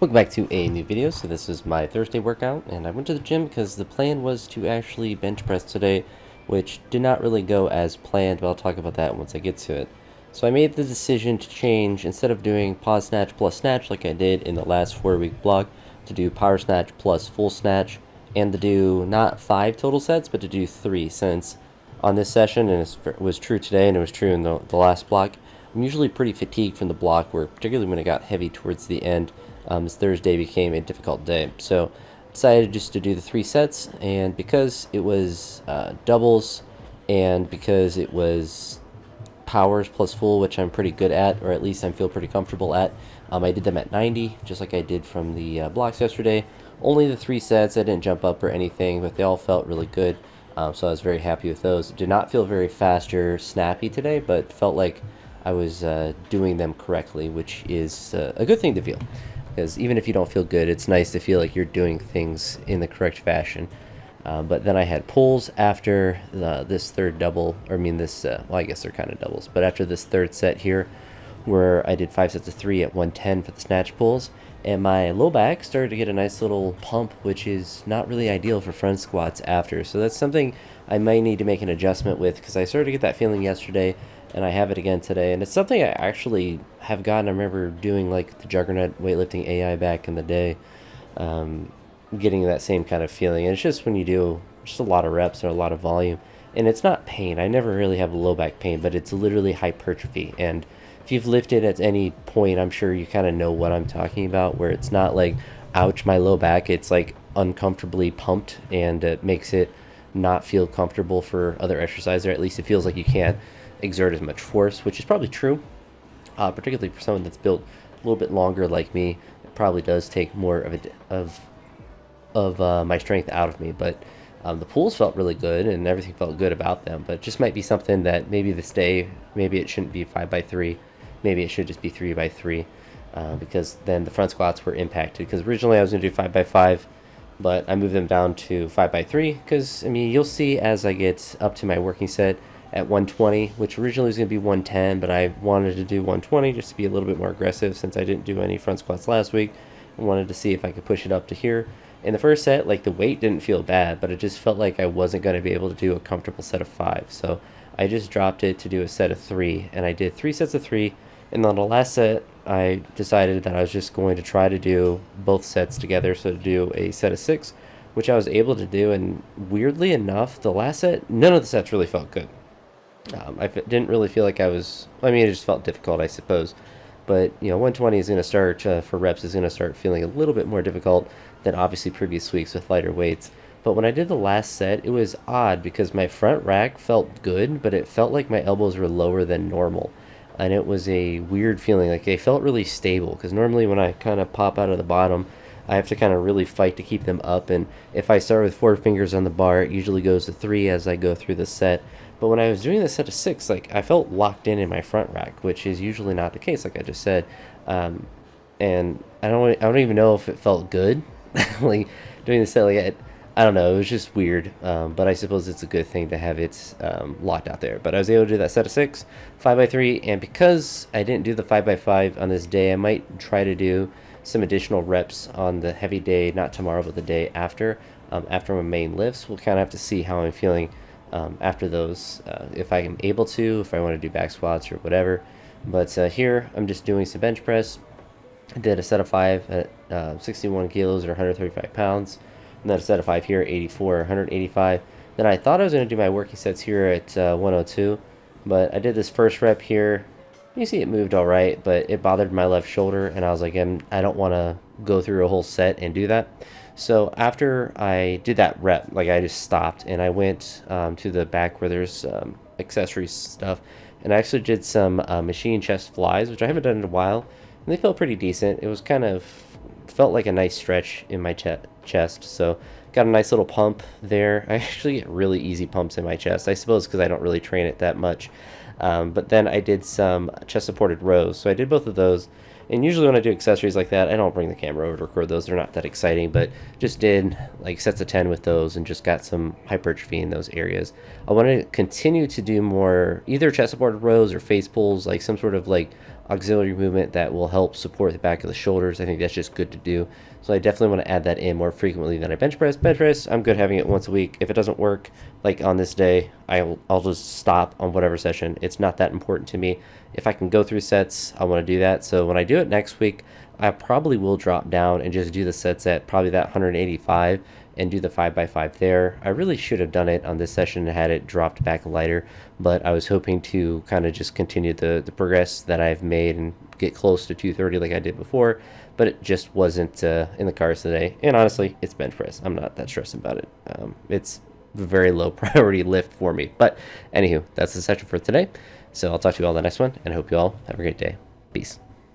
Welcome back to a new video. So this is my Thursday workout, and I went to the gym because the plan was to actually bench press today, which did not really go as planned, but I'll talk about that once I get to it. So I made the decision to change, instead of doing pause snatch plus snatch like I did in the last 4-week block, to do power snatch plus full snatch, and to do not 5 total sets, but to do 3, since on this session, and it was true today and it was true in the last block, I'm usually pretty fatigued from the block work, particularly when it got heavy towards the end. This Thursday became a difficult day, so I decided just to do the 3 sets, and because it was doubles and because it was powers plus full, which I'm pretty good at, or at least I feel pretty comfortable at, I did them at 90, just like I did from the blocks yesterday. Only the 3 sets, I didn't jump up or anything, but they all felt really good, so I was very happy with those. Did not feel very fast or snappy today, but felt like I was doing them correctly, which is a good thing to feel. Because even if you don't feel good, it's nice to feel like you're doing things in the correct fashion. But then I had pulls after this third double, or I mean this, well, I guess they're kind of doubles, but after this third set here, where I did 5 sets of 3 at 110 for the snatch pulls, and my low back started to get a nice little pump, which is not really ideal for front squats after. So that's something I might need to make an adjustment with, because I started to get that feeling yesterday, and I have it again today, and it's something I actually have gotten. I remember doing like the Juggernaut weightlifting AI back in the day, getting that same kind of feeling. And it's just when you do just a lot of reps or a lot of volume, and it's not pain. I never really have low back pain, but it's literally hypertrophy. And if you've lifted at any point, I'm sure you kind of know what I'm talking about, where it's not like, ouch, my low back. It's like uncomfortably pumped, and it makes it not feel comfortable for other exercise, or at least it feels like you can't exert as much force, which is probably true, particularly for someone that's built a little bit longer like me. It probably does take more of my strength out of me, but the pulls felt really good and everything felt good about them. But it just might be something that maybe this day, maybe it shouldn't be 5x3, maybe it should just be 3x3, because then the front squats were impacted, because originally I was going to do 5x5, but I moved them down to 5x3, because I mean, you'll see as I get up to my working set at 120, which originally was going to be 110, but I wanted to do 120 just to be a little bit more aggressive, since I didn't do any front squats last week. I wanted to see if I could push it up to here. In the first set, like, the weight didn't feel bad, but it just felt like I wasn't going to be able to do a comfortable set of 5. So I just dropped it to do a set of 3, and I did 3 sets of 3. And on the last set, I decided that I was just going to try to do both sets together, so to do a set of 6, which I was able to do. And weirdly enough, the last set, none of the sets really felt good. Didn't really feel like it just felt difficult, I suppose. But, 120 is going to start, for reps, is going to start feeling a little bit more difficult than obviously previous weeks with lighter weights. But when I did the last set, it was odd, because my front rack felt good, but it felt like my elbows were lower than normal. And it was a weird feeling, like they felt really stable, because normally when I kind of pop out of the bottom, I have to kind of really fight to keep them up. And if I start with 4 fingers on the bar, it usually goes to 3 as I go through the set. But when I was doing the set of 6, like, I felt locked in my front rack, which is usually not the case, like I just said. And I don't even know if it felt good, like doing the set. Like, I don't know, it was just weird. But I suppose it's a good thing to have it locked out there. But I was able to do that set of 6, 5x3, and because I didn't do the 5x5 on this day, I might try to do some additional reps on the heavy day, not tomorrow, but the day after, after my main lifts. We'll kind of have to see how I'm feeling after those, if I am able to, if I want to do back squats or whatever. But here I'm just doing some bench press. I did a set of 5 at 61 kilos or 135 pounds, and then a set of 5 here, 84 or 185. Then I thought I was going to do my working sets here at 102, but I did this first rep here. You see it moved all right, but it bothered my left shoulder, and I was like, I don't want to go through a whole set and do that. So after I did that rep, like, I just stopped, and I went to the back where there's accessory stuff, and I actually did some machine chest flies, which I haven't done in a while, and they felt pretty decent. It was felt like a nice stretch in my chest, so got a nice little pump there. I actually get really easy pumps in my chest, I suppose because I don't really train it that much. But then I did some chest supported rows, so I did both of those. And usually when I do accessories like that, I don't bring the camera over to record those. They're not that exciting, but just did like sets of 10 with those and just got some hypertrophy in those areas. I want to continue to do more either chest supported rows or face pulls, like some sort of like auxiliary movement that will help support the back of the shoulders. I think that's just good to do. So I definitely want to add that in more frequently than I bench press. Bench press, I'm good having it once a week. If it doesn't work, like on this day, I'll just stop on whatever session. It's not that important to me. If I can go through sets, I want to do that. So when I do it next week, I probably will drop down and just do the sets at probably that 185 and do the 5x5 there. I really should have done it on this session and had it dropped back lighter, but I was hoping to kind of just continue the progress that I've made and get close to 230 like I did before, but it just wasn't in the cards today. And honestly, it's bench press. I'm not that stressed about it. It's a very low priority lift for me. But anywho, that's the session for today. So I'll talk to you all in the next one, and I hope you all have a great day. Peace.